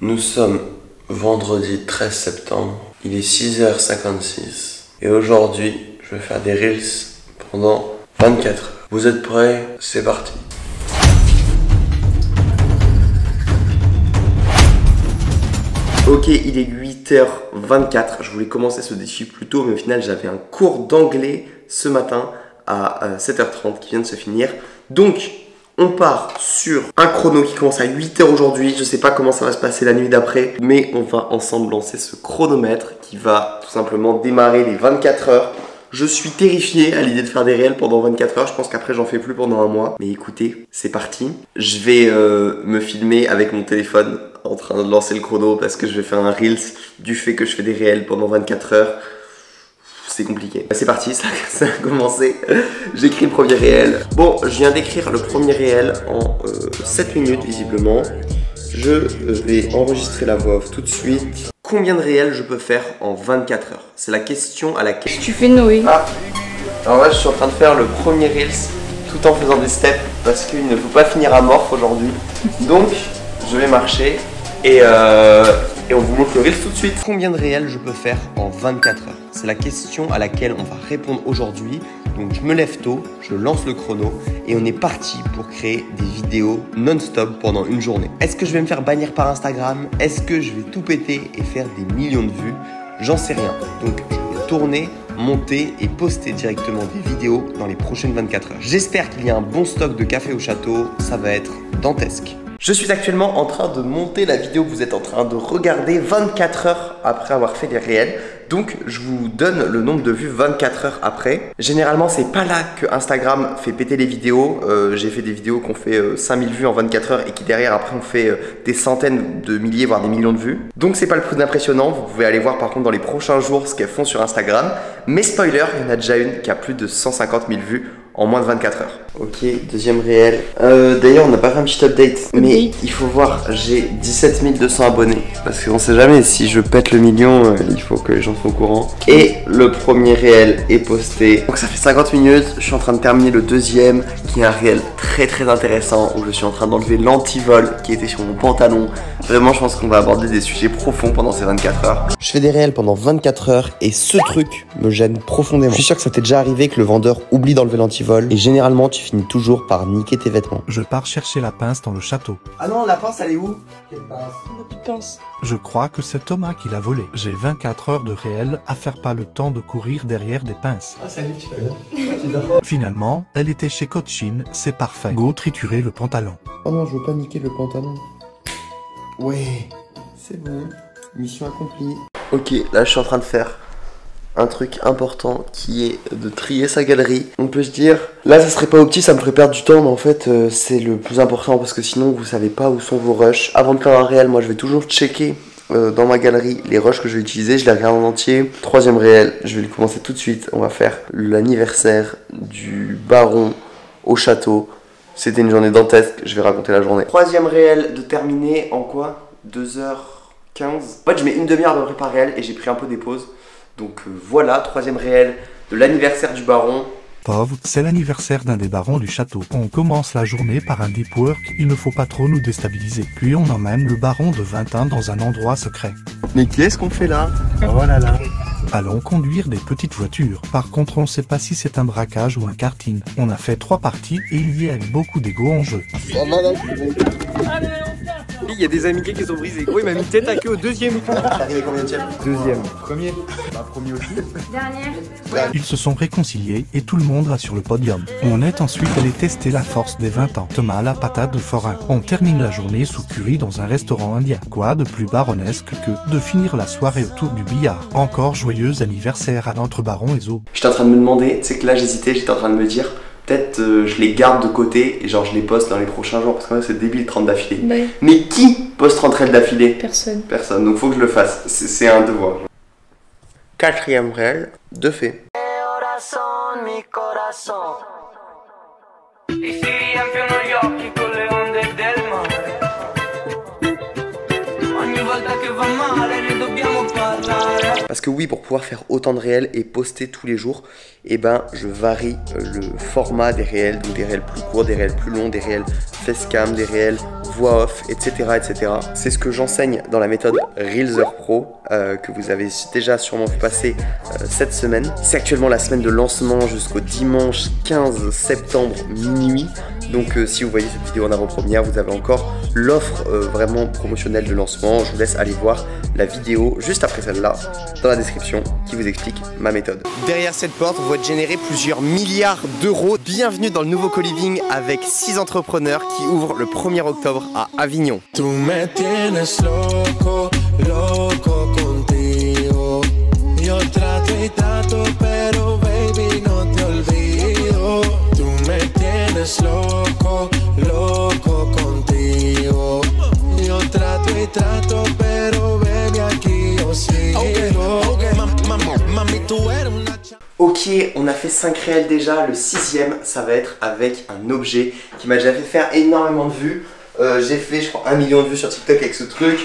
Nous sommes vendredi 13 septembre, il est 6h56 et aujourd'hui je vais faire des reels pendant 24 heures. Vous êtes prêts? C'est parti. Ok, il est 8h24, je voulais commencer ce défi plus tôt mais au final j'avais un cours d'anglais ce matin à 7h30 qui vient de se finir. Donc on part sur un chrono qui commence à 8h aujourd'hui. Je sais pas comment ça va se passer la nuit d'après, mais on va ensemble lancer ce chronomètre qui va tout simplement démarrer les 24 heures. Je suis terrifié à l'idée de faire des réels pendant 24 heures. Je pense qu'après j'en fais plus pendant un mois. Mais écoutez, c'est parti. Je vais me filmer avec mon téléphone en train de lancer le chrono parce que je vais faire un reels du fait que je fais des réels pendant 24 heures. C'est compliqué. C'est parti, ça a commencé. J'écris le premier réel. Bon, je viens d'écrire le premier réel en 7 minutes visiblement. Je vais enregistrer la voix off tout de suite. Combien de réels je peux faire en 24 heures? C'est la question à laquelle... Tu fais Noé. Ah. Alors là, je suis en train de faire le premier reels tout en faisant des steps parce qu'il ne faut pas finir amorphe aujourd'hui. Donc, je vais marcher et on vous montre le reels tout de suite. Combien de réels je peux faire en 24 heures? C'est la question à laquelle on va répondre aujourd'hui. Donc je me lève tôt, je lance le chrono et on est parti pour créer des vidéos non-stop pendant une journée. Est-ce que je vais me faire bannir par Instagram? Est-ce que je vais tout péter et faire des millions de vues? J'en sais rien. Donc je vais tourner, monter et poster directement des vidéos dans les prochaines 24 heures. J'espère qu'il y a un bon stock de café au château, ça va être dantesque. Je suis actuellement en train de monter la vidéo que vous êtes en train de regarder 24 heures après avoir fait des réels. Donc je vous donne le nombre de vues 24 heures après. Généralement c'est pas là que Instagram fait péter les vidéos. J'ai fait des vidéos qui ont fait 5000 vues en 24 heures et qui derrière après ont fait des centaines de milliers voire des millions de vues. Donc c'est pas le plus impressionnant. Vous pouvez aller voir par contre dans les prochains jours ce qu'elles font sur Instagram. Mais spoiler, il y en a déjà une qui a plus de 150 000 vues en moins de 24 heures. Ok, deuxième réel. D'ailleurs, on n'a pas fait un petit update. Mais il faut voir, j'ai 17 200 abonnés. Parce qu'on sait jamais, si je pète le million, il faut que les gens soient au courant. Et le premier réel est posté. Donc ça fait 50 minutes. Je suis en train de terminer le deuxième, qui est un réel très intéressant. Où je suis en train d'enlever l'antivol qui était sur mon pantalon. Vraiment, je pense qu'on va aborder des sujets profonds pendant ces 24 heures. Je fais des réels pendant 24 heures et ce truc me gêne profondément. Je suis sûr que ça t'est déjà arrivé que le vendeur oublie d'enlever l'antivol. Et généralement, tu finis toujours par niquer tes vêtements. Je pars chercher la pince dans le château. Ah non, la pince, elle est où? Quelle Pince. Je crois que c'est Thomas qui l'a volé. J'ai 24 heures de réel à faire pas le temps de courir derrière des pinces. Ah salut, tu vas bien? Finalement, elle était chez Cochin, c'est parfait. Go triturer le pantalon. Oh non, je veux pas niquer le pantalon. Ouais, c'est bon. Mission accomplie. Ok, là je suis en train de faire un truc important qui est de trier sa galerie. On peut se dire, là ça serait pas opti, ça me ferait perdre du temps, mais en fait c'est le plus important parce que sinon vous savez pas où sont vos rushs. Avant de faire un réel, moi je vais toujours checker dans ma galerie les rushs que je vais utiliser, je les regarde en entier. Troisième réel, je vais le commencer tout de suite. On va faire l'anniversaire du baron au château. C'était une journée dantesque, je vais raconter la journée. Troisième réel de terminer en quoi? 2h15. En fait je mets une demi-heure de prépa réel et j'ai pris un peu des pauses. Donc voilà, troisième réel de l'anniversaire du baron. Pauvre, c'est l'anniversaire d'un des barons du château. On commence la journée par un deep work, il ne faut pas trop nous déstabiliser. Puis on emmène le baron de 20 ans dans un endroit secret. Mais qu'est-ce qu'on fait là? Oh là là. Allons conduire des petites voitures. Par contre, on sait pas si c'est un braquage ou un karting. On a fait 3 parties et il y a beaucoup d'ego en jeu. Oh non, non. Il y a des amitiés qui sont brisées. Oui, il m'a mis tête à queue au deuxième. T'es arrivé combien de Deuxième. Premier. Bah, premier aussi. Dernière. Ils se sont réconciliés et tout le monde va sur le podium. On est ensuite allé tester la force des 20 ans. Thomas la patate de forain. On termine la journée sous curry dans un restaurant indien. Quoi de plus baronesque que de finir la soirée autour du billard. Encore joyeux anniversaire à notre baron Ezo. J'étais en train de me demander, tu sais que là j'hésitais, j'étais en train de me dire peut-être je les garde de côté et genre je les poste dans les prochains jours parce que c'est débile 30 d'affilée. Ouais. Mais qui poste 30 réels d'affilée? Personne. Personne, donc faut que je le fasse, c'est un devoir. Quatrième réel, de fait. Parce Parce que oui, pour pouvoir faire autant de réels et poster tous les jours, eh ben, je varie le format des réels, donc des réels plus courts, des réels plus longs, des réels facecam, des réels voix off, etc. etc. C'est ce que j'enseigne dans la méthode Reelser Pro, que vous avez déjà sûrement vu passer cette semaine. C'est actuellement la semaine de lancement jusqu'au dimanche 15 septembre minuit. Donc si vous voyez cette vidéo en avant-première, vous avez encore l'offre vraiment promotionnelle de lancement. Je vous laisse aller voir la vidéo juste après celle-là dans la description qui vous explique ma méthode. Derrière cette porte, on va générer plusieurs milliards d'euros. Bienvenue dans le nouveau co-living avec 6 entrepreneurs qui ouvrent le 1er octobre à Avignon. Tu me tienes loco, loco contigo. Yo trato y trato, pero baby no te olvido. Tu me tienes loco, loco contigo. Yo trato y trato, pero baby aquí yo sigo. Mami, tú eres una chava. Ok, on a fait 5 réels déjà, le 6e, ça va être avec un objet qui m'a déjà fait faire énormément de vues. J'ai fait, je crois, 1 million de vues sur TikTok avec ce truc.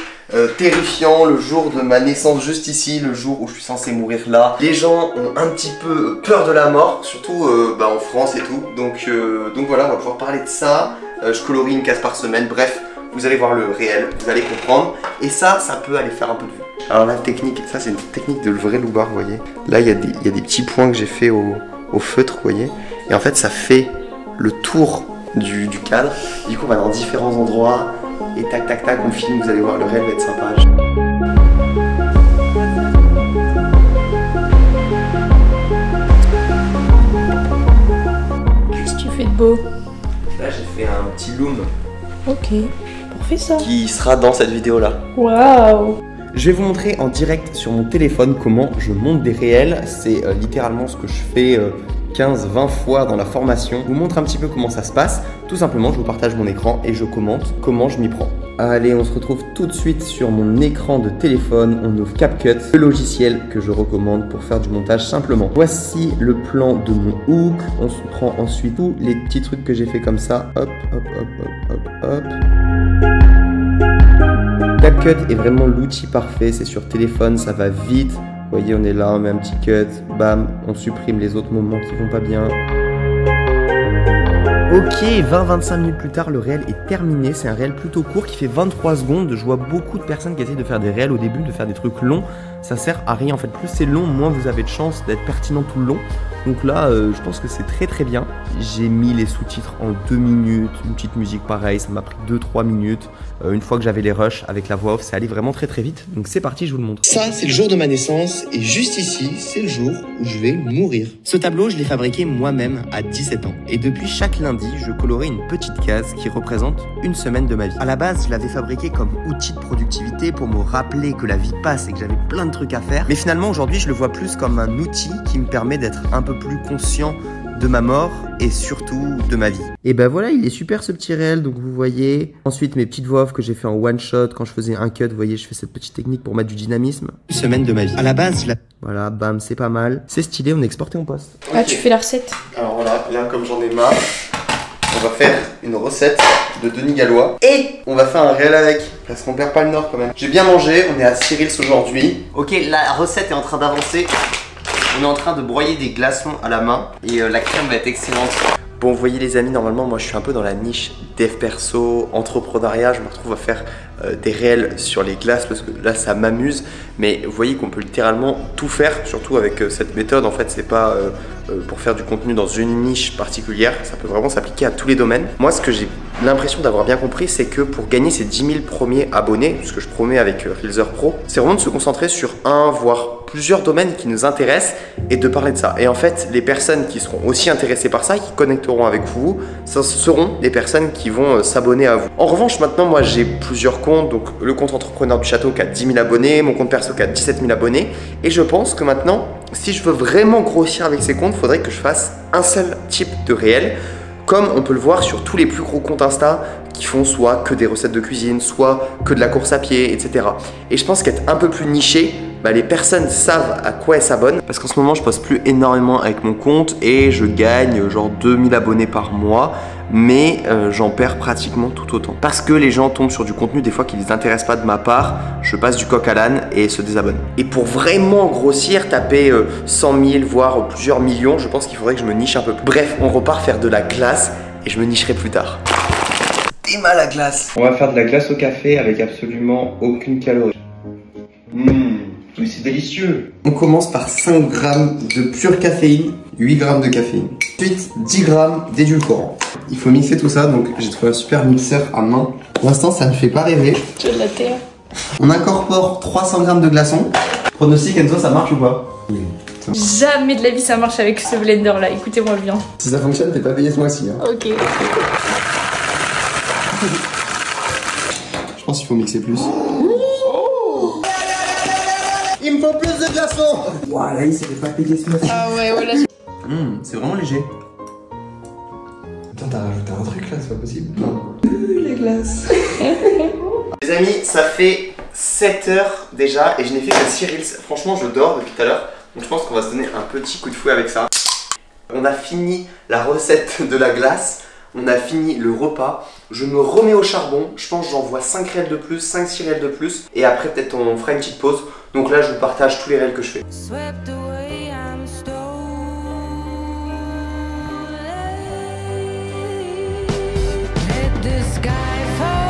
Terrifiant, le jour de ma naissance juste ici, le jour où je suis censé mourir là. Les gens ont un petit peu peur de la mort, surtout en France et tout. Donc voilà, on va pouvoir parler de ça. Je colorie une case par semaine, bref, vous allez voir le réel, vous allez comprendre. Et ça peut aller faire un peu de vue. Alors la technique, ça c'est une technique de vrai loupard, vous voyez. Là il y a des petits points que j'ai fait au feutre, vous voyez. Et en fait ça fait le tour du cadre. Du coup on va dans différents endroits. Et tac tac tac on filme, vous allez voir, le réel va être sympa. Qu'est-ce que tu fais de beau? Là j'ai fait un petit loom. Ok, parfait ça. Qui sera dans cette vidéo là. Waouh. Je vais vous montrer en direct sur mon téléphone comment je monte des réels. C'est littéralement ce que je fais 15-20 fois dans la formation. Je vous montre un petit peu comment ça se passe. Tout simplement, je vous partage mon écran et je commente comment je m'y prends. Allez, on se retrouve tout de suite sur mon écran de téléphone. On ouvre CapCut, le logiciel que je recommande pour faire du montage simplement. Voici le plan de mon hook. On se prend ensuite tous les petits trucs que j'ai fait comme ça. Hop, hop, hop, hop, hop, hop. CapCut est vraiment l'outil parfait, c'est sur téléphone, ça va vite. Vous voyez, on est là, on met un petit cut, bam, on supprime les autres moments qui vont pas bien. Ok, 20-25 minutes plus tard, le réel est terminé. C'est un réel plutôt court qui fait 23 secondes. Je vois beaucoup de personnes qui essayent de faire des réels au début, de faire des trucs longs. Ça sert à rien. En fait, plus c'est long, moins vous avez de chance d'être pertinent tout le long. Donc là, je pense que c'est très très bien. J'ai mis les sous-titres en 2 minutes. Une petite musique pareil, ça m'a pris 2-3 minutes. Une fois que j'avais les rushs avec la voix off, ça allait vraiment très très vite. Donc c'est parti, je vous le montre. Ça, c'est le jour de ma naissance et juste ici, c'est le jour où je vais mourir. Ce tableau, je l'ai fabriqué moi-même à 17 ans. Et depuis chaque lundi, je colorais une petite case qui représente une semaine de ma vie. À la base, je l'avais fabriqué comme outil de productivité pour me rappeler que la vie passe et que j'avais plein de trucs à faire. Mais finalement, aujourd'hui, je le vois plus comme un outil qui me permet d'être un peu plus conscient de ma mort et surtout de ma vie. Et ben voilà, il est super ce petit réel, donc vous voyez. Ensuite mes petites voix off que j'ai fait en one shot quand je faisais un cut, vous voyez, je fais cette petite technique pour mettre du dynamisme. Une semaine de ma vie. À la base, voilà, bam, c'est pas mal. C'est stylé, on est exporté en poste. Ah, okay. Tu fais la recette. Alors voilà, là comme j'en ai marre, on va faire une recette de Denis Gallois et on va faire un réel avec, parce qu'on perd pas le nord quand même. J'ai bien mangé, on est à Cyrils aujourd'hui. Ok, la recette est en train d'avancer. On est en train de broyer des glaçons à la main et la crème va être excellente. Bon, vous voyez les amis, normalement moi je suis un peu dans la niche dev perso, entrepreneuriat. Je me retrouve à faire des réels sur les glaces parce que là ça m'amuse. Mais vous voyez qu'on peut littéralement tout faire, surtout avec cette méthode. En fait, c'est pas pour faire du contenu dans une niche particulière. Ça peut vraiment s'appliquer à tous les domaines. Moi, ce que j'ai l'impression d'avoir bien compris, c'est que pour gagner ces 10 000 premiers abonnés, ce que je promets avec Reelser Pro, c'est vraiment de se concentrer sur un, voire plusieurs domaines qui nous intéressent et de parler de ça. Et en fait, les personnes qui seront aussi intéressées par ça, qui connecteront avec vous, ce seront les personnes qui vont s'abonner à vous. En revanche, maintenant, moi, j'ai plusieurs comptes. Donc, le compte entrepreneur du château qui a 10 000 abonnés, mon compte perso qui a 17 000 abonnés. Et je pense que maintenant, si je veux vraiment grossir avec ces comptes, il faudrait que je fasse un seul type de réel. Comme on peut le voir sur tous les plus gros comptes Insta qui font soit que des recettes de cuisine, soit que de la course à pied, etc. Et je pense qu'être un peu plus niché, les personnes savent à quoi elles s'abonnent. Parce qu'en ce moment, je poste plus énormément avec mon compte et je gagne genre 2000 abonnés par mois. mais j'en perds pratiquement tout autant. Parce que les gens tombent sur du contenu des fois qui les intéresse pas de ma part, je passe du coq à l'âne et se désabonnent. Et pour vraiment grossir, taper 100 000 voire plusieurs millions, je pense qu'il faudrait que je me niche un peu plus. Bref, on repart faire de la glace et je me nicherai plus tard. T'es mal à glace. On va faire de la glace au café avec absolument aucune calorie. Oui, c'est délicieux. On commence par 5 grammes de pure caféine, 8 grammes de caféine. Ensuite, 10 grammes d'édulcorant. Il faut mixer tout ça, donc j'ai trouvé un super mixeur à main. Pour l'instant, ça ne fait pas rêver. Tu veux de la terre? On incorpore 300 grammes de glaçons. Pronostic, Enzo, ça marche ou pas? Oui. Jamais de la vie ça marche avec ce blender là, écoutez-moi bien. Si ça fonctionne, t'es pas payé ce mois-ci. Hein. Ok. Je pense qu'il faut mixer plus. Il me faut plus de glaçons. Ouah, là, il s'était pas payé ce mois-ci. Ah ouais, voilà. C'est vraiment léger. Attends, t'as rajouté un truc là, c'est pas possible. Non. Les glaces. Les amis, ça fait 7 heures déjà et je n'ai fait que 6 reels. Franchement, je dors depuis tout à l'heure. Donc je pense qu'on va se donner un petit coup de fouet avec ça. On a fini la recette de la glace. On a fini le repas. Je me remets au charbon. Je pense que j'envoie 5 réels de plus, 5-6 réels de plus. Et après, peut-être on fera une petite pause. Donc là, je vous partage tous les réels que je fais. Swept away, I'm stolen. Let the sky fall.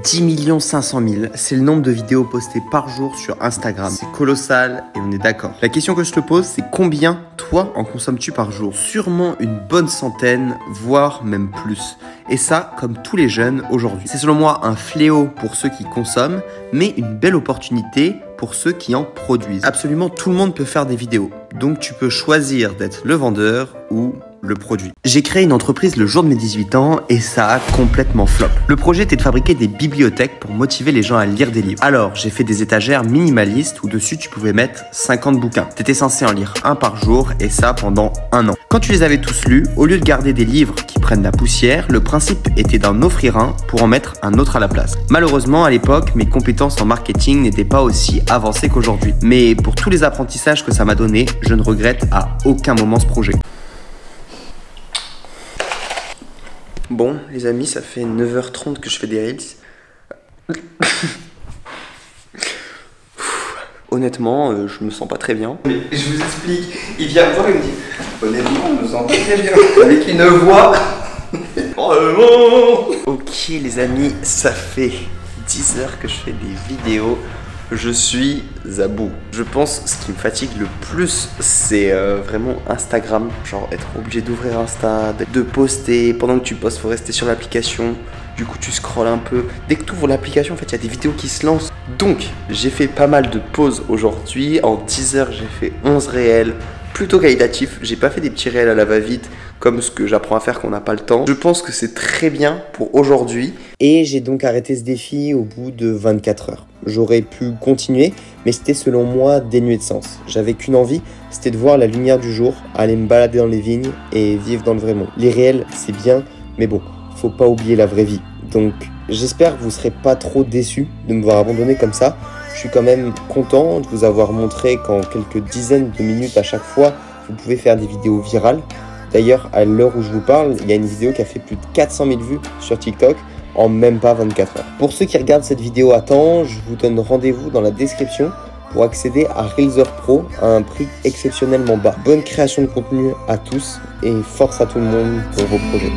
10 500 000, c'est le nombre de vidéos postées par jour sur Instagram. C'est colossal et on est d'accord. La question que je te pose, c'est combien, toi, en consommes-tu par jour? Sûrement une bonne centaine, voire même plus. Et ça, comme tous les jeunes aujourd'hui. C'est selon moi un fléau pour ceux qui consomment, mais une belle opportunité pour ceux qui en produisent. Absolument tout le monde peut faire des vidéos. Donc tu peux choisir d'être le vendeur ou le produit. J'ai créé une entreprise le jour de mes 18 ans et ça a complètement flop. Le projet était de fabriquer des bibliothèques pour motiver les gens à lire des livres. Alors, j'ai fait des étagères minimalistes où dessus tu pouvais mettre 50 bouquins. T'étais censé en lire un par jour et ça pendant 1 an. Quand tu les avais tous lus, au lieu de garder des livres qui prennent la poussière, le principe était d'en offrir un pour en mettre un autre à la place. Malheureusement, à l'époque, mes compétences en marketing n'étaient pas aussi avancées qu'aujourd'hui. Mais pour tous les apprentissages que ça m'a donné, je ne regrette à aucun moment ce projet. Bon, les amis, ça fait 9h30 que je fais des reels. Honnêtement, je me sens pas très bien. Mais je vous explique, il vient me voir et me dit honnêtement, je me sens pas très bien. Avec une voix. Ok, les amis, ça fait 10 heures que je fais des vidéos. Je suis à bout. Je pense ce qui me fatigue le plus, c'est vraiment Instagram. Genre être obligé d'ouvrir Insta, de poster. Pendant que tu postes, faut rester sur l'application. Du coup, tu scrolles un peu. Dès que tu ouvres l'application, en fait, il y a des vidéos qui se lancent. Donc, j'ai fait pas mal de pauses aujourd'hui. En 10 heures, j'ai fait 11 réels. Plutôt qualitatif, j'ai pas fait des petits réels à la va-vite comme ce que j'apprends à faire quand on n'a pas le temps. Je pense que c'est très bien pour aujourd'hui. Et j'ai donc arrêté ce défi au bout de 24 heures. J'aurais pu continuer, mais c'était selon moi dénué de sens. J'avais qu'une envie, c'était de voir la lumière du jour, aller me balader dans les vignes et vivre dans le vrai monde. Les réels, c'est bien, mais bon, faut pas oublier la vraie vie. Donc j'espère que vous serez pas trop déçus de me voir abandonner comme ça. Je suis quand même content de vous avoir montré qu'en quelques dizaines de minutes à chaque fois, vous pouvez faire des vidéos virales. D'ailleurs, à l'heure où je vous parle, il y a une vidéo qui a fait plus de 400 000 vues sur TikTok en même pas 24 heures. Pour ceux qui regardent cette vidéo à temps, je vous donne rendez-vous dans la description pour accéder à Reelser Pro à un prix exceptionnellement bas. Bonne création de contenu à tous et force à tout le monde pour vos projets.